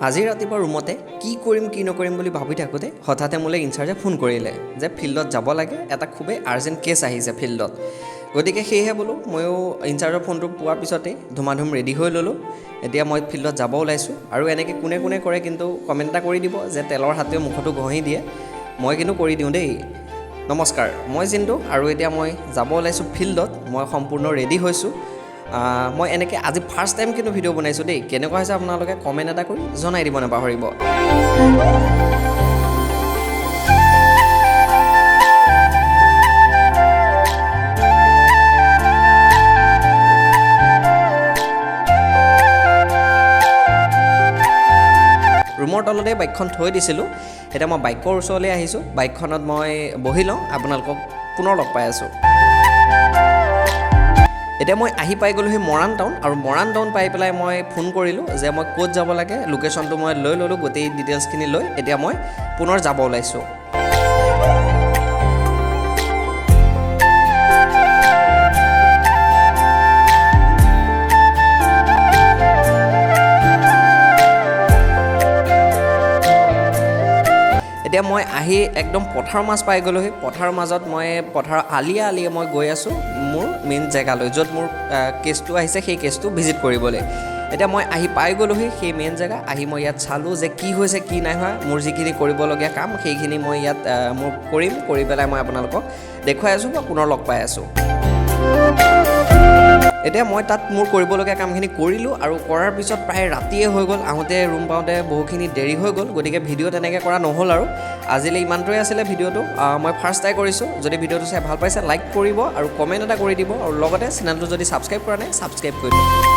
আজি ৰাতিপুৱা ৰুমতে কি কৰিম কি নকৰিম বুলি ভাবি থাকোঁতে হঠাতে মোলৈ ইনচাৰ্জে ফোন কৰিলে যে ফিল্ডত যাব লাগে, এটা খুবেই আৰ্জেণ্ট কেছ আহিছে ফিল্ডত। গতিকে সেয়েহে বোলো ময়ো ইনচাৰ্জৰ ফোনটো পোৱাৰ পিছতেই ধুমাধুম ৰেডি হৈ ল'লোঁ। এতিয়া মই ফিল্ডত যাব ওলাইছোঁ আৰু এনেকৈ কোনে কোনে কৰে কিন্তু কমেণ্ট এটা কৰি দিব যে তেলৰ হাতেও মুখতো ঘঁহি দিয়ে। মই কিন্তু কৰি দিওঁ দেই। নমস্কাৰ, মই জিন্তু আৰু এতিয়া মই যাব ওলাইছোঁ ফিল্ডত। মই সম্পূৰ্ণ ৰেডি হৈছোঁ। মই এনেকৈ আজি ফাৰ্ষ্ট টাইম কিন্তু ভিডিঅ' বনাইছোঁ দেই। কেনেকুৱা হৈছে আপোনালোকে কমেণ্ট এটা কৰি জনাই দিব নাপাহৰিব। ৰুমৰ তলতে বাইকখন থৈ দিছিলোঁ। এতিয়া মই বাইকৰ ওচৰলৈ আহিছোঁ। বাইকখনত মই বহি লওঁ, আপোনালোকক পুনৰ লগ পাই আছোঁ। এতিয়া মই আহি পাই গ'লোহি মৰাণ টাউন, আৰু মৰাণ টাউন পাই পেলাই মই ফোন কৰিলোঁ যে মই ক'ত যাব লাগে। লোকেশ্যনটো মই লৈ ল'লোঁ, গোটেই ডিটেইলছখিনি লৈ এতিয়া মই পুনৰ যাব ওলাইছোঁ। এতিয়া মই আহি একদম পথাৰৰ মাজ পাই গ'লোহি। পথাৰৰ মাজত মই পথাৰৰ আলিয়ে আলিয়ে মই গৈ আছোঁ মোৰ মেইন জেগালৈ, য'ত মোৰ কেছটো আহিছে সেই কেছটো ভিজিট কৰিবলৈ। এতিয়া মই আহি পাই গ'লোহি সেই মেইন জেগা। আহি মই ইয়াত চালোঁ যে কি হৈছে কি নাই হোৱা। মোৰ যিখিনি কৰিবলগীয়া কাম সেইখিনি মই ইয়াত মোৰ কৰিম, কৰি পেলাই মই আপোনালোকক দেখুৱাই আছোঁ বা পুনৰ লগ পাই আছোঁ। এতিয়া মই তাত মোৰ কৰিবলগীয়া কামখিনি কৰিলোঁ, আৰু কৰাৰ পিছত প্ৰায় ৰাতিয়ে হৈ গ'ল। আহোঁতে ৰুম পাওঁতে বহুখিনি দেৰি হৈ গ'ল। গতিকে ভিডিঅ' তেনেকৈ কৰা নহ'ল আৰু আজিলৈ ইমানটোৱে আছিলে ভিডিঅ'টো। মই ফাৰ্ষ্ট টাইম কৰিছোঁ। যদি ভিডিঅ'টো চাই ভাল পাইছে লাইক কৰিব আৰু কমেণ্ট এটা কৰি দিব, আৰু লগতে চেনেলটো যদি ছাবস্ক্ৰাইব কৰা নাই ছাবস্ক্ৰাইব কৰি দিব।